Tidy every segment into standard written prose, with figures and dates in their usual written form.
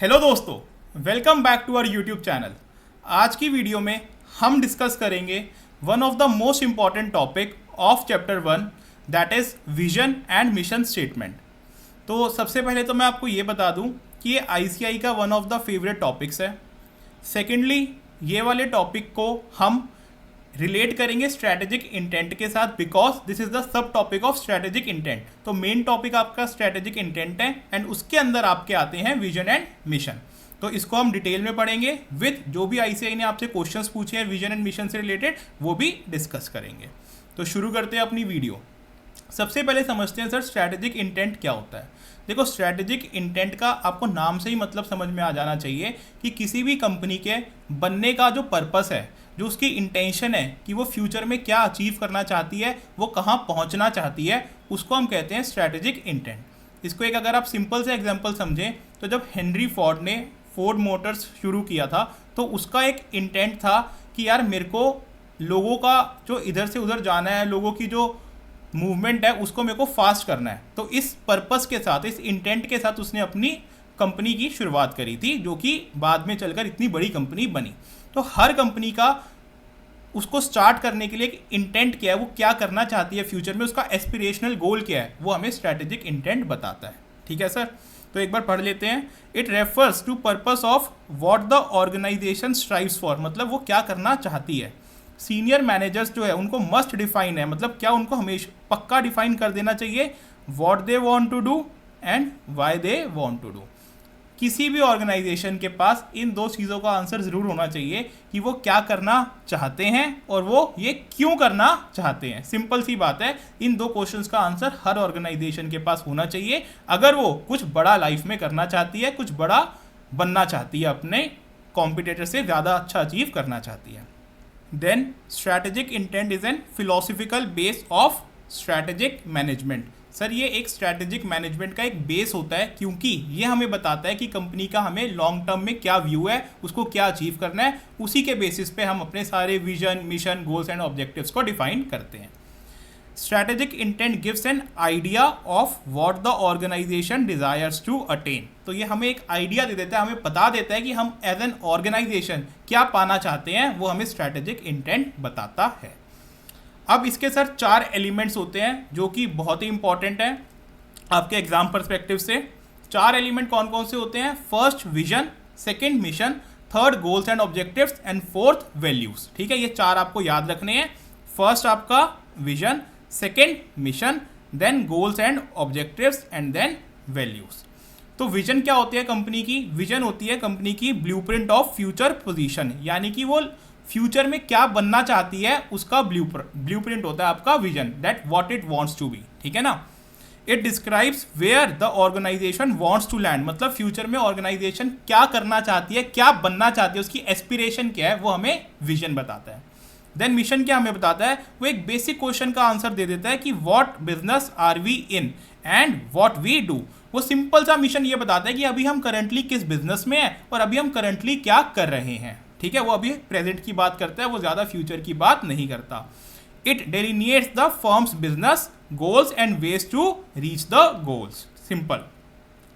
Hello दोस्तों, welcome back to our YouTube channel. आज की वीडियो में हम डिस्कस करेंगे one of the most important topic of chapter 1, that is vision and mission statement. तो सबसे पहले तो मैं आपको ये बता दूं कि ये आईसीआई का one of the favourite topics है। सेकेंडली, ये वाले टॉपिक को हम रिलेट करेंगे स्ट्रैटेजिक इंटेंट के साथ, because this is the sub topic of strategic intent. तो मेन टॉपिक आपका स्ट्रैटेजिक इंटेंट है एंड उसके अंदर आपके आते हैं विजन एंड मिशन। तो इसको हम डिटेल में पढ़ेंगे विद जो भी आईसीआई ने आपसे क्वेश्चंस पूछे हैं विजन एंड मिशन से रिलेटेड, वो भी डिस्कस करेंगे। तो शुरू करते हैं अपनी वीडियो। सबसे पहले समझते हैं सर स्ट्रैटेजिक इंटेंट क्या होता है। देखो, स्ट्रैटेजिक इंटेंट का आपको नाम से ही मतलब समझ में आ जाना चाहिए कि किसी भी कंपनी के बनने का जो पर्पस है, जो उसकी इंटेंशन है कि वो फ्यूचर में क्या अचीव करना चाहती है, वो कहाँ पहुँचना चाहती है, उसको हम कहते हैं स्ट्रैटेजिक इंटेंट। इसको एक अगर आप सिंपल से एग्जांपल समझें तो जब हेनरी फोर्ड ने फोर्ड मोटर्स शुरू किया था तो उसका एक इंटेंट था कि यार मेरे को लोगों का जो इधर से उधर जाना है, लोगों की जो मूवमेंट है उसको मेरे को फास्ट करना है। तो इस पर्पस के साथ, इस इंटेंट के साथ उसने अपनी कंपनी की शुरुआत करी थी, जो कि बाद में चलकर इतनी बड़ी कंपनी बनी। तो हर कंपनी का उसको स्टार्ट करने के लिए एक इंटेंट क्या है, वो क्या करना चाहती है फ्यूचर में, उसका एस्पिरेशनल गोल क्या है, वो हमें स्ट्रैटेजिक इंटेंट बताता है। ठीक है सर, तो एक बार पढ़ लेते हैं। It refers to purpose of what the organization strives for, मतलब वो क्या करना चाहती है। सीनियर मैनेजर्स जो है उनको मस्ट डिफाइन है, मतलब क्या उनको हमेशा पक्का डिफाइन कर देना चाहिए what they want to do and why they want to do. किसी भी ऑर्गेनाइजेशन के पास इन दो चीज़ों का आंसर ज़रूर होना चाहिए कि वो क्या करना चाहते हैं और वो ये क्यों करना चाहते हैं। सिंपल सी बात है, इन दो क्वेश्चंस का आंसर हर ऑर्गेनाइजेशन के पास होना चाहिए अगर वो कुछ बड़ा लाइफ में करना चाहती है, कुछ बड़ा बनना चाहती है, अपने कॉम्पिटिटर से ज़्यादा अच्छा अचीव करना चाहती है। Then strategic intent is an philosophical base of strategic management. Sir ये एक स्ट्रैटेजिक मैनेजमेंट का एक बेस होता है, क्योंकि ये हमें बताता है कि कंपनी का हमें लॉन्ग टर्म में क्या व्यू है, उसको क्या अचीव करना है। उसी के बेसिस पे हम अपने सारे vision, mission, goals and objectives को डिफाइन करते हैं। Strategic intent gives an idea of what the organization desires to attain. तो ये हमें एक आइडिया दे देता है, हमें बता देता है कि हम एज एन ऑर्गेनाइजेशन क्या पाना चाहते हैं, वो हमें स्ट्रैटेजिक इंटेंट बताता है। अब इसके सर 4 एलिमेंट्स होते हैं जो कि बहुत ही इंपॉर्टेंट है आपके एग्जाम पर्सपेक्टिव से। 4 एलिमेंट कौन कौन से होते हैं? First vision, second mission, third goals and objectives and fourth values. ठीक है, ये 4 आपको याद रखने हैं। फर्स्ट आपका vision, second mission, then goals and objectives and then values. तो विजन क्या होती है कंपनी की? विजन होती है कंपनी की ब्लूप्रिंट ऑफ फ्यूचर पोजीशन, यानी कि वो फ्यूचर में क्या बनना चाहती है उसका ब्लूप्रिंट होता है आपका vision, that what it wants to be. ठीक है ना। It describes where the organization wants to land, मतलब फ्यूचर में ऑर्गेनाइजेशन क्या करना चाहती है, क्या बनना चाहती है, उसकी एस्पिरेशन क्या है, वो हमें विजन बताता है। देन मिशन क्या हमें बताता है? वो एक बेसिक क्वेश्चन का आंसर दे देता है कि what business are we in and what we do. वो सिंपल सा मिशन ये बताता है कि अभी हम करंटली किस बिजनेस में हैं और अभी हम करंटली क्या कर रहे हैं। ठीक है, वो अभी प्रेजेंट की बात करता है, वो ज़्यादा फ्यूचर की बात नहीं करता। It delineates the firm's business goals and ways to reach the goals. Simple.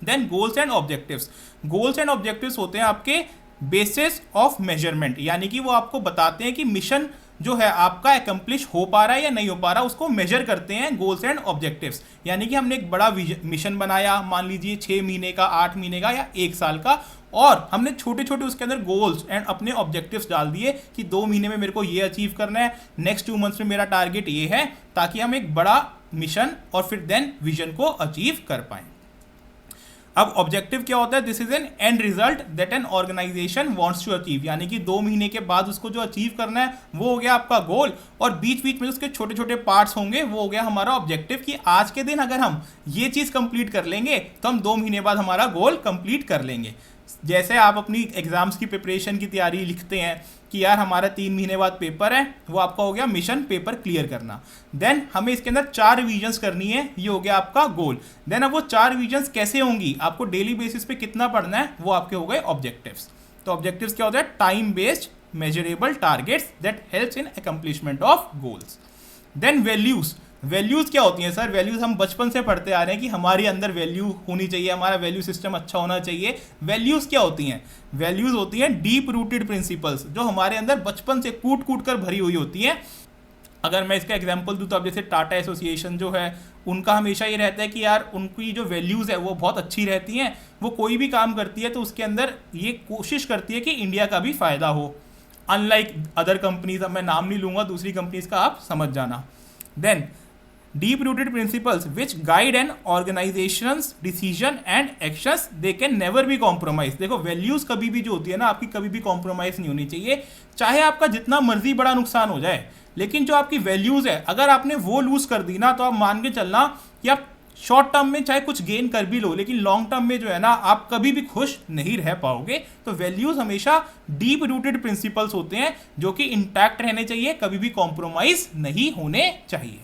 Then goals and objectives. Goals and objectives होते हैं आपके बेसिस ऑफ मेजरमेंट, यानी कि वो आपको बताते हैं कि मिशन जो है आपका एकम्प्लिश हो पा रहा है या नहीं हो पा रहा, उसको मेजर करते हैं गोल्स एंड ऑब्जेक्टिव्स। यानी कि हमने एक बड़ा मिशन बनाया, मान लीजिए 6 महीने का, 8 महीने का या 1 साल का, और हमने छोटे छोटे उसके अंदर गोल्स एंड अपने ऑब्जेक्टिव्स डाल दिए कि 2 महीने में मेरे को ये अचीव करना है, नेक्स्ट 2 मंथ्स में मेरा टारगेट ये है, ताकि हम एक बड़ा मिशन और फिर देन विजन को अचीव कर पाएं। अब ऑब्जेक्टिव क्या होता है? This is an end result that an organization wants to achieve, यानी कि 2 महीने के बाद उसको जो अचीव करना है वो हो गया आपका गोल, और बीच बीच में उसके छोटे छोटे पार्ट्स होंगे, वो हो गया हमारा ऑब्जेक्टिव कि आज के दिन अगर हम ये चीज़ कंप्लीट कर लेंगे तो हम 2 महीने बाद हमारा गोल कंप्लीट कर लेंगे। जैसे आप अपनी एग्जाम्स की प्रिपरेशन की तैयारी लिखते हैं कि यार हमारा 3 महीने बाद पेपर है, वो आपका हो गया मिशन, पेपर क्लियर करना। देन हमें इसके अंदर 4 रिवीजन्स करनी है, ये हो गया आपका गोल। देन अब वो 4 रिवीजन्स कैसे होंगी, आपको डेली बेसिस पे कितना पढ़ना है, वो आपके हो गए ऑब्जेक्टिव्स। तो ऑब्जेक्टिव्स क्या होता है? Time based measurable targets that helps in accomplishment of goals. Then values. Values क्या होती हैं सर? वैल्यूज़ हम बचपन से पढ़ते आ रहे हैं कि हमारे अंदर वैल्यू होनी चाहिए, हमारा वैल्यू सिस्टम अच्छा होना चाहिए। वैल्यूज़ क्या होती हैं? वैल्यूज़ होती हैं डीप रूटेड प्रिंसिपल्स, जो हमारे अंदर बचपन से कूट कूट कर भरी हुई होती हैं। अगर मैं इसका एग्जांपल दूं तो अब जैसे टाटा एसोसिएशन जो है, उनका हमेशा ये रहता है कि यार उनकी जो वैल्यूज़ है वो बहुत अच्छी रहती हैं। वो कोई भी काम करती है तो उसके अंदर ये कोशिश करती है कि इंडिया का भी फ़ायदा हो। अनलाइक अदर कंपनीज, अब मैं नाम नहीं लूँगा, दूसरी कंपनीज का आप समझ जाना। Then deep rooted principles which guide an organization's decision and actions, they can never be compromise. देखो वैल्यूज कभी भी जो होती है ना आपकी, कभी भी कॉम्प्रोमाइज नहीं होनी चाहिए, चाहे आपका जितना मर्जी बड़ा नुकसान हो जाए। लेकिन जो आपकी वैल्यूज है अगर आपने वो लूज कर दी ना, तो आप मान के चलना कि आप शॉर्ट टर्म में चाहे कुछ गेन कर भी लो, लेकिन लॉन्ग टर्म में जो है ना आप कभी भी खुश नहीं रह पाओगे। तो वैल्यूज हमेशा डीप रूटेड प्रिंसिपल्स होते हैं जो कि इंटैक्ट रहने चाहिए, कभी भी कॉम्प्रोमाइज नहीं होने चाहिए।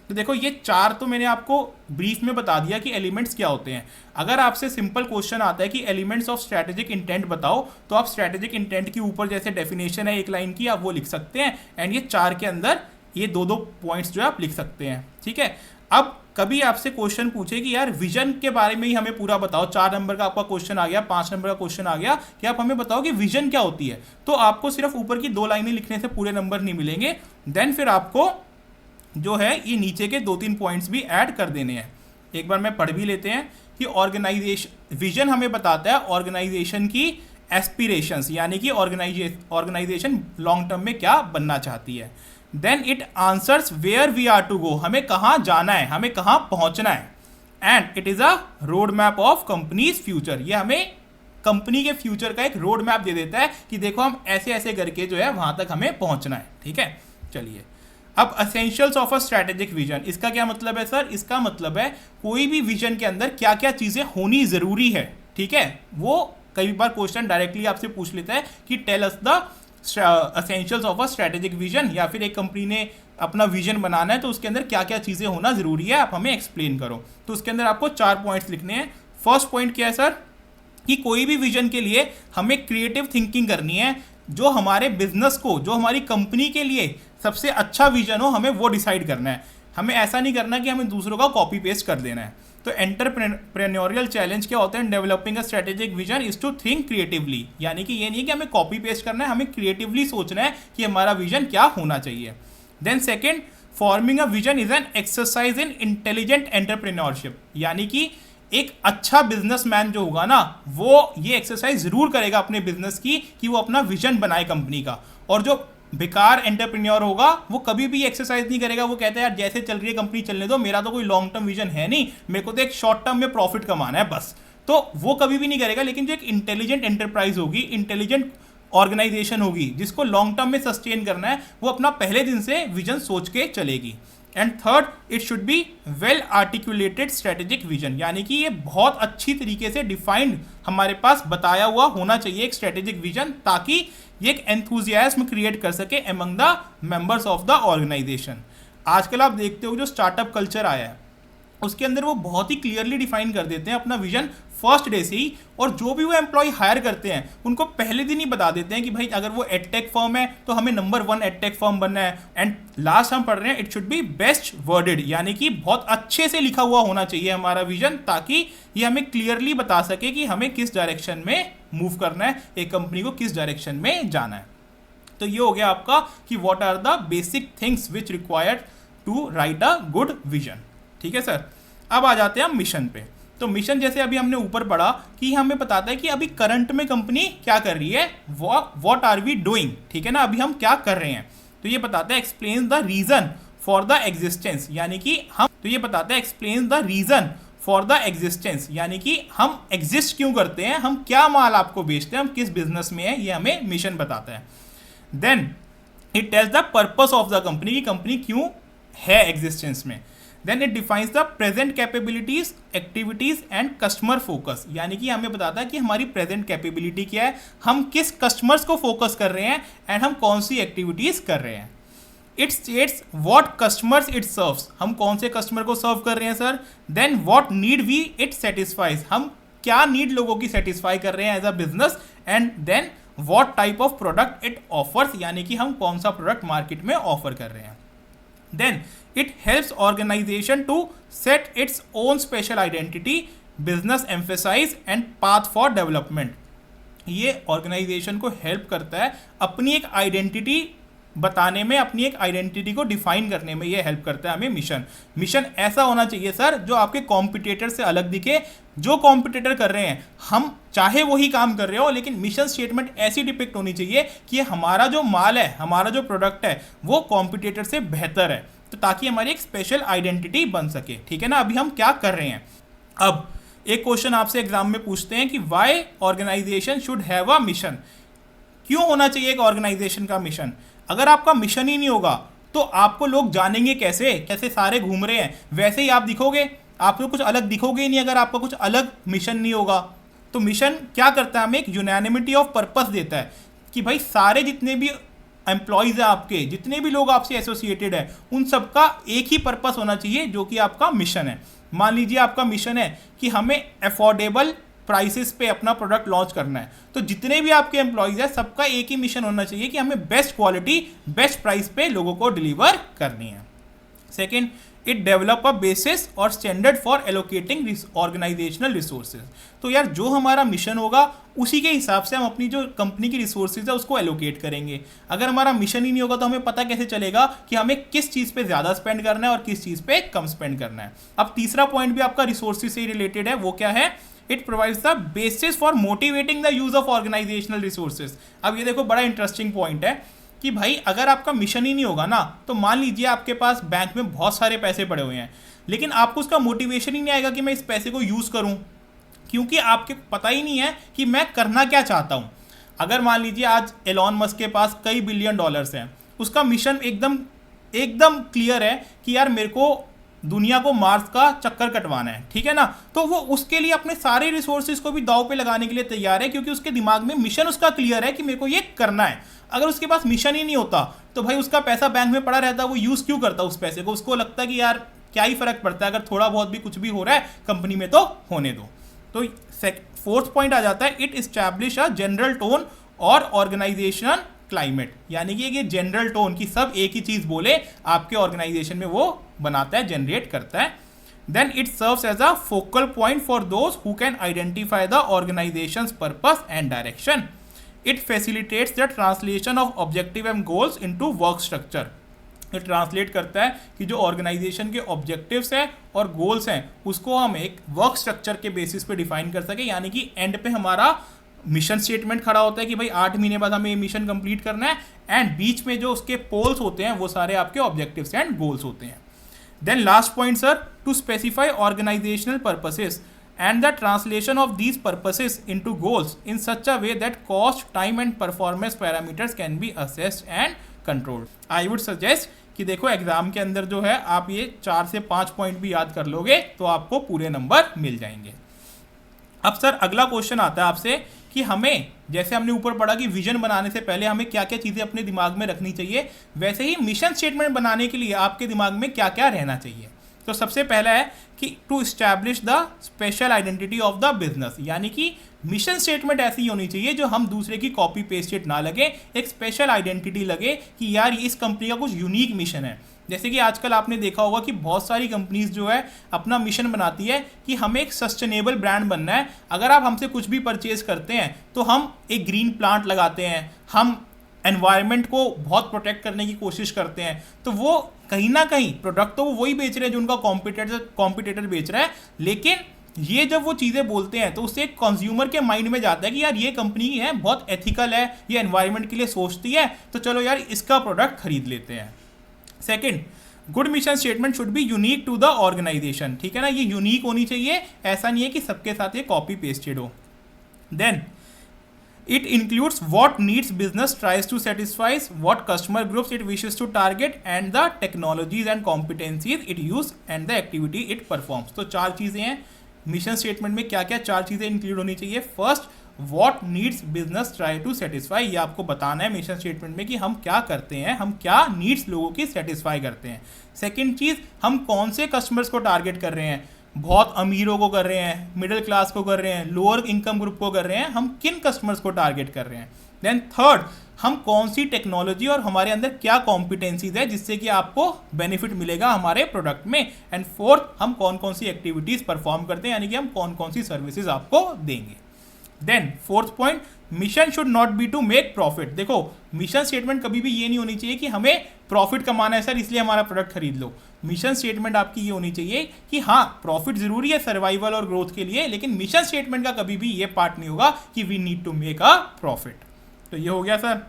तो देखो ये चार तो मैंने आपको ब्रीफ में बता दिया कि एलिमेंट्स क्या होते हैं। अगर आपसे सिंपल क्वेश्चन आता है कि एलिमेंट्स ऑफ स्ट्रैटेजिक इंटेंट बताओ, तो आप स्ट्रैटेजिक इंटेंट के ऊपर जैसे डेफिनेशन है एक लाइन की, आप वो लिख सकते हैं। एंड ये चार के अंदर ये दो दो पॉइंट्स जो है आप लिख सकते हैं, ठीक है। अब कभी आपसे क्वेश्चन पूछे कि यार विजन के बारे में ही हमें पूरा बताओ, 4 नंबर का आपका क्वेश्चन आ गया, 5 नंबर का क्वेश्चन आ गया कि आप हमें बताओ कि विजन क्या होती है, तो आपको सिर्फ ऊपर की 2 लाइनें लिखने से पूरे नंबर नहीं मिलेंगे। देन फिर आपको जो है ये नीचे के 2-3 पॉइंट्स भी ऐड कर देने हैं। एक बार मैं पढ़ भी लेते हैं कि ऑर्गेनाइजेशन, विजन हमें बताता है ऑर्गेनाइजेशन की एस्पिरेशंस, यानी कि ऑर्गेनाइजेशन लॉन्ग टर्म में क्या बनना चाहती है। Then it answers where we are to go, हमें कहाँ जाना है, हमें कहाँ पहुँचना है। And it is a road map of company's future, ये हमें कंपनी के फ्यूचर का एक रोड मैप दे देता है कि देखो हम ऐसे ऐसे करके जो है वहाँ तक हमें पहुँचना है, ठीक है। चलिए अब essentials of a strategic vision, इसका क्या मतलब है सर? इसका मतलब है कोई भी विजन के अंदर क्या क्या चीज़ें होनी ज़रूरी है, ठीक है। वो कई बार क्वेश्चन डायरेक्टली आपसे पूछ लेता है कि tell us the essentials of a strategic vision, या फिर एक कंपनी ने अपना विजन बनाना है तो उसके अंदर क्या क्या चीज़ें होना ज़रूरी है, आप हमें एक्सप्लेन करो। तो उसके अंदर आपको 4 पॉइंट्स लिखने हैं। फर्स्ट पॉइंट क्या है सर? कि कोई भी विजन के लिए हमें क्रिएटिव थिंकिंग करनी है, जो हमारे बिजनेस को, जो हमारी कंपनी के लिए सबसे अच्छा विजन हो, हमें वो डिसाइड करना है। हमें ऐसा नहीं करना कि हमें दूसरों का कॉपी पेस्ट कर देना है। तो एंटरप्रेन्योरियल चैलेंज क्या होता है? Developing a strategic vision is to think creatively, यानी कि ये नहीं कि हमें कॉपी पेस्ट करना है, हमें क्रिएटिवली सोचना है कि हमारा विजन क्या होना चाहिए। Then second, forming a vision is an exercise in intelligent entrepreneurship, यानी कि एक अच्छा बिजनेसमैन जो होगा ना, वो ये एक्सरसाइज जरूर करेगा अपने बिजनेस की कि वो अपना विजन बनाए कंपनी का। और जो बेकार एंटरप्रेन्योर होगा वो कभी भी एक्सरसाइज नहीं करेगा, वो कहता है यार जैसे चल रही है कंपनी चलने दो, मेरा तो कोई लॉन्ग टर्म विजन है नहीं, मेरे को तो एक शॉर्ट टर्म में प्रॉफिट कमाना है बस। तो वो कभी भी नहीं करेगा। लेकिन जो एक इंटेलिजेंट एंटरप्राइज होगी, इंटेलिजेंट ऑर्गेनाइजेशन होगी, जिसको लॉन्ग टर्म में सस्टेन करना है, वो अपना पहले दिन से विजन सोच के चलेगी। And third, it should be well articulated strategic vision, यानी कि ये बहुत अच्छी तरीके से डिफाइंड हमारे पास बताया हुआ होना चाहिए एक स्ट्रेटेजिक विजन, ताकि ये एक एंथुजियाज्म क्रिएट कर सके among the members of the organization. आजकल आप देखते हो जो स्टार्टअप कल्चर आया है उसके अंदर वो बहुत ही क्लियरली डिफाइन कर देते हैं अपना विजन फर्स्ट डे से ही, और जो भी वो एम्प्लॉय हायर करते हैं उनको पहले दिन ही बता देते हैं कि भाई अगर वो एडटेक फर्म है तो हमें नंबर 1 एडटेक फर्म बनना है। एंड लास्ट हम पढ़ रहे हैं it should be best worded, यानी कि बहुत अच्छे से लिखा हुआ होना चाहिए हमारा विजन, ताकि ये हमें क्लियरली बता सके कि हमें किस डायरेक्शन में मूव करना है, एक कंपनी को किस डायरेक्शन में जाना है। तो ये हो गया आपका कि what are the basic things which required to write a good vision. ठीक है सर। अब आ जाते हैं हम मिशन पे। तो मिशन जैसे अभी हमने ऊपर पढ़ा कि हमें बताता है कि अभी करंट में कंपनी क्या कर रही है, व्हाट आर वी डूइंग, ठीक है ना, अभी हम क्या कर रहे हैं। तो ये बताता है explain the reason for the existence, यानी कि हम, तो ये बताता है explain the reason for the existence, यानी कि हम एग्जिस्ट क्यों करते हैं, हम क्या माल आपको बेचते हैं, हम किस बिजनेस में हैं, ये हमें मिशन बताता है। Then it tells the purpose of the company, की कंपनी क्यों है एग्जिस्टेंस में। Then it defines the present capabilities, activities and customer focus, यानी कि हमें बताता है कि हमारी प्रेजेंट कैपेबिलिटी क्या है, हम किस कस्टमर्स को फोकस कर रहे हैं एंड हम कौन सी एक्टिविटीज कर रहे हैं। It states what customers it serves, हम कौन से कस्टमर को सर्व कर रहे हैं sir. Then what need we it satisfies, हम क्या नीड लोगों की सेटिस्फाई कर रहे हैं as a business. And then what type of product it offers, यानी कि हम कौन सा प्रोडक्ट मार्केट में ऑफर कर रहे हैं। Then it helps organisation to set its own special identity, business emphasise and path for development. ये ऑर्गेनाइजेशन को हेल्प करता है अपनी एक आइडेंटिटी बताने में, अपनी एक आइडेंटिटी को डिफाइन करने में ये हेल्प करता है हमें। मिशन ऐसा होना चाहिए सर जो आपके कॉम्पिटिटर से अलग दिखे। जो कॉम्पिटिटर कर रहे हैं हम चाहे वही काम कर रहे हो, लेकिन मिशन स्टेटमेंट ऐसी डिपिक्ट होनी चाहिए कि हमारा जो माल है, हमारा जो प्रोडक्ट है वो कॉम्पिटिटर से बेहतर है, तो ताकि हमारी एक स्पेशल आइडेंटिटी बन सके। ठीक है ना। अभी हम क्या कर रहे हैं, अब एक क्वेश्चन आपसे एग्जाम में पूछते हैं कि why organisation should have a mission. क्यों होना चाहिए एक ऑर्गेनाइजेशन का मिशन? अगर आपका मिशन ही नहीं होगा तो आपको लोग जानेंगे कैसे? कैसे सारे घूम रहे हैं वैसे ही आप दिखोगे, आपको कुछ अलग दिखोगे ही नहीं अगर आपका कुछ अलग मिशन नहीं होगा। तो मिशन क्या करता है, हमें एक यूनैनिमिटी ऑफ पर्पस देता है कि भाई सारे जितने भी एम्प्लॉयज़ हैं आपके, जितने भी लोग आपसे एसोसिएटेड है, उन सबका एक ही पर्पस होना चाहिए जो कि आपका मिशन है। मान लीजिए आपका मिशन है कि हमें अफोर्डेबल प्राइसेस पे अपना प्रोडक्ट लॉन्च करना है, तो जितने भी आपके एम्प्लॉयज़ हैं सबका एक ही मिशन होना चाहिए कि हमें बेस्ट क्वालिटी बेस्ट प्राइस पे लोगों को डिलीवर करनी है। Second, it develop a basis और standard for allocating organisational resources. तो यार जो हमारा मिशन होगा उसी के हिसाब से हम अपनी जो कंपनी की रिसोर्सेज है उसको एलोकेट करेंगे। अगर हमारा मिशन ही नहीं होगा तो हमें पता कैसे चलेगा कि हमें किस चीज़ पे ज़्यादा स्पेंड करना है और किस चीज़ पे कम स्पेंड करना है। अब तीसरा पॉइंट भी आपका रिसोर्सेज से रिलेटेड है, वो क्या है? It provides the basis for motivating the use of organisational resources. अब ये देखो बड़ा इंटरेस्टिंग पॉइंट है कि भाई अगर आपका मिशन ही नहीं होगा ना, तो मान लीजिए आपके पास बैंक में बहुत सारे पैसे पड़े हुए हैं, लेकिन आपको उसका मोटिवेशन ही नहीं आएगा कि मैं इस पैसे को यूज़ करूं, क्योंकि आपके पता ही नहीं है कि मैं करना क्या चाहता हूं। अगर मान लीजिए आज एलॉन मस्क के पास कई बिलियन डॉलर्स हैं, उसका मिशन एकदम क्लियर है कि यार मेरे को दुनिया को मार्स का चक्कर कटवाना है, ठीक है ना, तो वो उसके लिए अपने सारे रिसोर्सेज को भी दांव पे लगाने के लिए तैयार है, क्योंकि उसके दिमाग में मिशन उसका क्लियर है कि मेरे को ये करना है। अगर उसके पास मिशन ही नहीं होता तो भाई उसका पैसा बैंक में पड़ा रहता, वो यूज़ क्यों करता उस पैसे को? उसको लगता कि यार क्या ही फर्क पड़ता है, अगर थोड़ा बहुत भी कुछ भी हो रहा है कंपनी में तो होने दो। तो फोर्थ पॉइंट आ जाता है, it establish a general tone और ऑर्गेनाइजेशन क्लाइमेट, यानी कि ये जनरल टोन की सब एक ही चीज़ बोले आपके ऑर्गेनाइजेशन में वो बनाता है, जनरेट करता है। Then it serves as a focal point for those who can identify the organisation's purpose and direction. It facilitates the translation of objective and goals into work structure. ये ट्रांसलेट करता है कि जो ऑर्गेनाइजेशन के objectives हैं और goals हैं उसको हम एक वर्क स्ट्रक्चर के बेसिस पे डिफाइन कर सके, यानी कि एंड पे हमारा मिशन स्टेटमेंट खड़ा होता है कि भाई 8 महीने बाद हमें ये मिशन कंप्लीट करना है, एंड बीच में जो उसके पोल्स होते हैं वो सारे आपके ऑब्जेक्टिव्स एंड गोल्स होते हैं। Then last point sir, to specify organisational purposes and the translation of these purposes into goals in such a way that cost, time and performance parameters can be assessed and controlled. I would suggest कि देखो exam के अंदर जो है आप ये 4 से 5 point भी याद कर लोगे तो आपको पूरे नंबर मिल जाएंगे। अब सर अगला क्वेश्चन आता है आपसे कि हमें, जैसे हमने ऊपर पढ़ा कि विजन बनाने से पहले हमें क्या क्या चीज़ें अपने दिमाग में रखनी चाहिए, वैसे ही मिशन स्टेटमेंट बनाने के लिए आपके दिमाग में क्या क्या रहना चाहिए। तो सबसे पहला है कि to establish the special identity of the business, यानी कि मिशन स्टेटमेंट ऐसी होनी चाहिए जो हम दूसरे की कॉपी पेस्टेड ना लगे, एक स्पेशल आइडेंटिटी लगे कि यार इस कंपनी का कुछ यूनिक मिशन है। जैसे कि आजकल आपने देखा होगा कि बहुत सारी कंपनीज जो है अपना मिशन बनाती है कि हमें एक सस्टेनेबल ब्रांड बनना है। अगर आप हमसे कुछ भी परचेज करते हैं तो हम एक ग्रीन प्लांट लगाते हैं, हम एनवायरनमेंट को बहुत प्रोटेक्ट करने की कोशिश करते हैं, तो वो कहीं ना कहीं प्रोडक्ट तो वो वही बेच रहे हैं जो उनका कॉम्पिटिटर बेच रहा है, लेकिन ये जब वो चीज़ें बोलते हैं तो उससे कंज्यूमर के माइंड में जाता है कि यार ये कंपनी है, बहुत एथिकल है, ये एनवायरनमेंट के लिए सोचती है, तो चलो यार इसका प्रोडक्ट खरीद लेते हैं। Second, good mission statement should be unique to the organisation, ठीक है ना, ये यूनिक होनी चाहिए, ऐसा नहीं है कि सबके साथ ये कॉपी पेस्टेड हो। Then it includes what needs business tries to satisfy, what customer groups it wishes to target, and the technologies and competencies it use and the activity it performs। तो 4 चीज़ें हैं मिशन स्टेटमेंट में, क्या क्या 4 चीज़ें include होनी चाहिए। First, what needs business try to satisfy, ये आपको बताना है मिशन स्टेटमेंट में कि हम क्या करते हैं, हम क्या नीड्स लोगों की सेटिस्फाई करते हैं। सेकेंड चीज़, हम कौन से कस्टमर्स को टारगेट कर रहे हैं, बहुत अमीरों को कर रहे हैं, मिडिल क्लास को कर रहे हैं, लोअर इनकम ग्रुप को कर रहे हैं, हम किन कस्टमर्स को टारगेट कर रहे हैं। देन थर्ड, हम कौन सी टेक्नोलॉजी और हमारे अंदर क्या कॉम्पिटेंसीज है जिससे कि आपको बेनिफिट मिलेगा हमारे प्रोडक्ट में। एंड फोर्थ, हम कौन कौन सी एक्टिविटीज परफॉर्म करते हैं, यानी कि हम कौन कौन सी सर्विसेज आपको देंगे। Then fourth point, mission should not be to make profit. देखो, मिशन स्टेटमेंट कभी भी ये नहीं होनी चाहिए कि हमें प्रॉफिट कमाना है सर इसलिए हमारा प्रोडक्ट खरीद लो। मिशन स्टेटमेंट आपकी ये होनी चाहिए कि हाँ, प्रॉफिट जरूरी है सर्वाइवल और ग्रोथ के लिए, लेकिन मिशन स्टेटमेंट का कभी भी ये पार्ट नहीं होगा कि we need to make a profit. तो ये हो गया सर।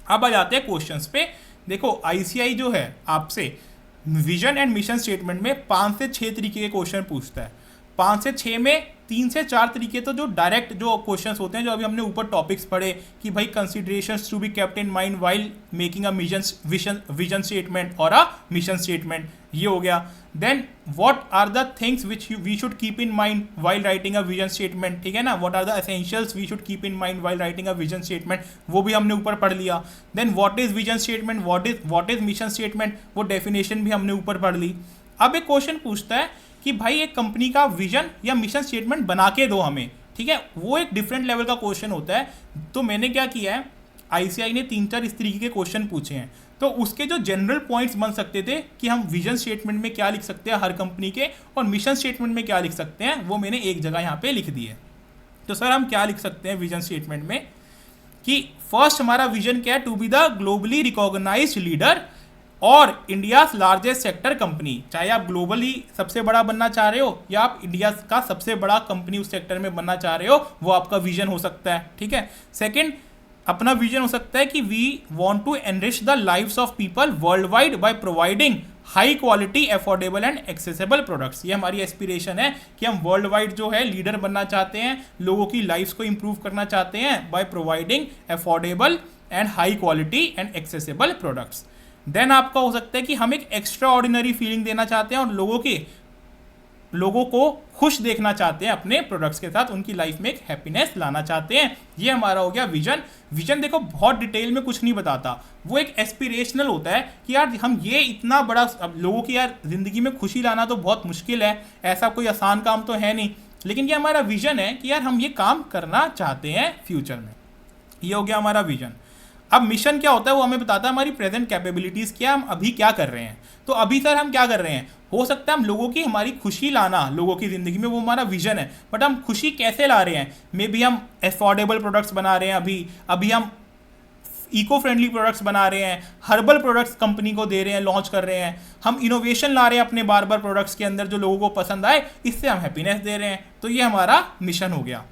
अब आ जाते हैं क्वेश्चंस पे। देखो, आईसीआई जो है आपसे विजन एंड मिशन स्टेटमेंट में 5 से 6 तरीके के क्वेश्चन पूछता है। 5 से 6 में 3 से 4 तरीके तो जो डायरेक्ट जो क्वेश्चंस होते हैं, जो अभी हमने ऊपर टॉपिक्स पढ़े कि भाई considerations to be kept in mind while making a vision statement और अ मिशन स्टेटमेंट, ये हो गया। Then what are the things which we should keep in mind while writing a vision statement, ठीक है ना। What are the essentials we should keep in mind while writing a vision statement, वो भी हमने ऊपर पढ़ लिया। Then what is vision statement, what is mission statement, वो डेफिनेशन भी हमने ऊपर पढ़ ली। अब एक क्वेश्चन पूछता है कि भाई एक कंपनी का विजन या मिशन स्टेटमेंट बना के दो हमें, ठीक है। वो एक डिफरेंट लेवल का क्वेश्चन होता है। तो मैंने क्या किया है, आईसीआई ने 3-4 इस तरीके के क्वेश्चन पूछे हैं, तो उसके जो जनरल पॉइंट्स बन सकते थे कि हम विजन स्टेटमेंट में क्या लिख सकते हैं हर कंपनी के, और मिशन स्टेटमेंट में क्या लिख सकते हैं, वो मैंने एक जगह यहाँ पे लिख दी है। तो सर हम क्या लिख सकते हैं विजन स्टेटमेंट में कि फर्स्ट हमारा विजन क्या है, to be the globally recognised leader और इंडिया लार्जेस्ट सेक्टर कंपनी। चाहे आप ग्लोबली सबसे बड़ा बनना चाह रहे हो या आप इंडिया का सबसे बड़ा कंपनी उस सेक्टर में बनना चाह रहे हो, वो आपका विजन हो सकता है, ठीक है। सेकंड, अपना विजन हो सकता है कि we want to enrich the lives of people worldwide by providing high quality, affordable and accessible products. ये हमारी एस्पिरेशन है कि हम वर्ल्ड वाइड जो है लीडर बनना चाहते हैं, लोगों की लाइफ्स को इंप्रूव करना चाहते हैं by providing affordable and high quality and accessible products. Then आपका हो सकता है कि हम एक एक्स्ट्रा ऑर्डिनरी फीलिंग देना चाहते हैं और लोगों को खुश देखना चाहते हैं अपने प्रोडक्ट्स के साथ, उनकी लाइफ में एक हैप्पीनेस लाना चाहते हैं। ये हमारा हो गया विजन। विजन देखो बहुत डिटेल में कुछ नहीं बताता, वो एक एस्पिरेशनल होता है कि यार हम ये इतना बड़ा, अब लोगों की यार जिंदगी में खुशी लाना तो बहुत मुश्किल है, ऐसा कोई आसान काम तो है नहीं, लेकिन ये हमारा विजन है कि यार हम ये काम करना चाहते हैं फ्यूचर में। ये हो गया हमारा विजन। अब मिशन क्या होता है, वो हमें बताता है हमारी प्रेजेंट कैपेबिलिटीज क्या, हम अभी क्या कर रहे हैं। तो अभी सर हम क्या कर रहे हैं, हो सकता है हम लोगों की, हमारी खुशी लाना लोगों की ज़िंदगी में, वो हमारा विजन है। बट हम खुशी कैसे ला रहे हैं, मे बी हम अफोर्डेबल प्रोडक्ट्स बना रहे हैं, अभी हम इको फ्रेंडली प्रोडक्ट्स बना रहे हैं, हर्बल प्रोडक्ट्स कंपनी को दे रहे हैं, लॉन्च कर रहे हैं, हम इनोवेशन ला रहे हैं अपने बार बार प्रोडक्ट्स के अंदर जो लोगों को पसंद आए, इससे हम हैप्पीनेस दे रहे हैं। तो ये हमारा मिशन हो गया।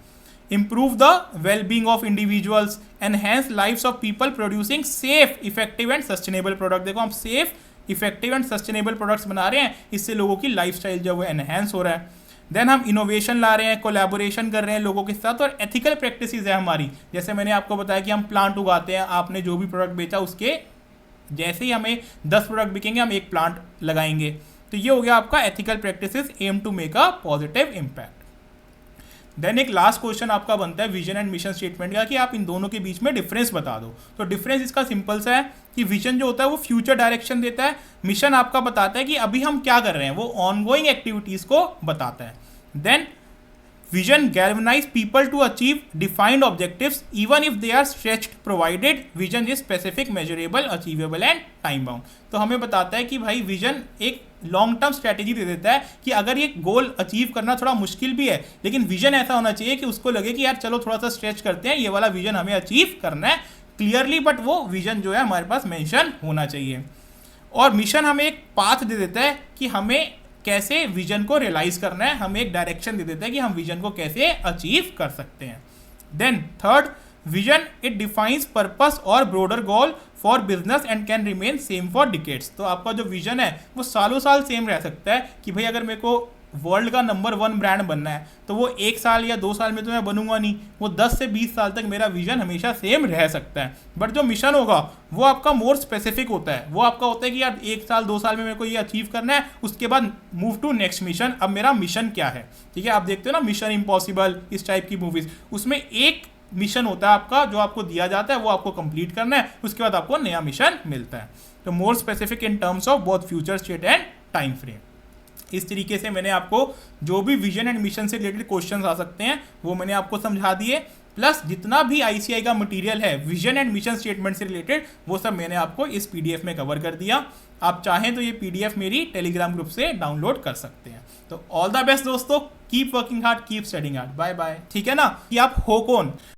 Improve the well-being of individuals, enhance lives of people producing safe, effective and sustainable product। देखो हम safe, effective and sustainable products बना रहे हैं, इससे लोगों की लाइफस्टाइल जो है enhance हो रहा है। देन हम इनोवेशन ला रहे हैं, कोलैबोरेशन कर रहे हैं लोगों के साथ, और एथिकल प्रैक्टिसेस है हमारी। जैसे मैंने आपको बताया कि हम प्लांट उगाते हैं, आपने जो भी प्रोडक्ट बेचा उसके जैसे ही हमें 10 प्रोडक्ट बिकेंगे हम एक प्लांट लगाएंगे। तो ये हो गया आपका ethical practices aim to make a positive impact. Then एक लास्ट क्वेश्चन आपका बनता है विजन एंड मिशन स्टेटमेंट का कि आप इन दोनों के बीच में डिफरेंस बता दो। तो डिफरेंस इसका सिंपल सा है कि विजन जो होता है वो फ्यूचर डायरेक्शन देता है, मिशन आपका बताता है कि अभी हम क्या कर रहे हैं, वो ऑनगोइंग एक्टिविटीज को बताता है। Then vision galvanize people to achieve defined objectives even if they are stretched provided vision is specific, measurable, achievable and time bound। तो हमें बताता है कि भाई विजन एक लॉन्ग टर्म स्ट्रैटेजी दे देता है कि अगर ये गोल अचीव करना थोड़ा मुश्किल भी है, लेकिन विजन ऐसा होना चाहिए कि उसको लगे कि यार चलो थोड़ा सा स्ट्रेच करते हैं, ये वाला विजन हमें अचीव करना है क्लियरली, बट वो विजन जो है हमारे पास मेंशन होना चाहिए। और मिशन हमें एक पाथ दे देता है कि हमें कैसे विजन को रियलाइज करना है, हमें एक डायरेक्शन दे देता है कि हम विजन को कैसे अचीव कर सकते हैं। Then third, vision it defines purpose और broader goal for business and can remain same for decades. तो आपका जो विजन है वो सालों साल सेम रह सकता है कि भाई अगर मेरे को वर्ल्ड का नंबर 1 ब्रांड बनना है तो वो 1 साल या 2 साल में तो मैं बनूंगा नहीं, वो 10 से 20 साल तक मेरा विजन हमेशा सेम रह सकता है। बट जो मिशन होगा वो आपका मोर स्पेसिफिक होता है, वो आपका होता है कि यार 1 साल 2 साल में मेरे को ये अचीव करना है, उसके बाद मूव टू नेक्स्ट मिशन। अब मेरा मिशन क्या है, ठीक है। आप देखते हो ना मिशन इम्पॉसिबल, इस टाइप की मूवीज, उसमें एक मिशन होता है आपका जो आपको दिया जाता है, वो आपको कंप्लीट करना है, उसके बाद आपको नया मिशन मिलता है। तो more specific in terms of both future state and time frame. इस तरीके से मैंने आपको जो भी विजन एंड मिशन से रिलेटेड क्वेश्चंस आ सकते हैं वो मैंने आपको समझा दिए। प्लस जितना भी आईसीआई का मटेरियल है विजन एंड मिशन स्टेटमेंट से रिलेटेड वो सब मैंने आपको इस पीडीएफ में कवर कर दिया। आप चाहें तो ये पीडीएफ मेरी टेलीग्राम ग्रुप से डाउनलोड कर सकते हैं। तो ऑल द बेस्ट दोस्तों, keep working hard, keep studying hard, bye bye. ठीक है ना, कि आप हो कौन,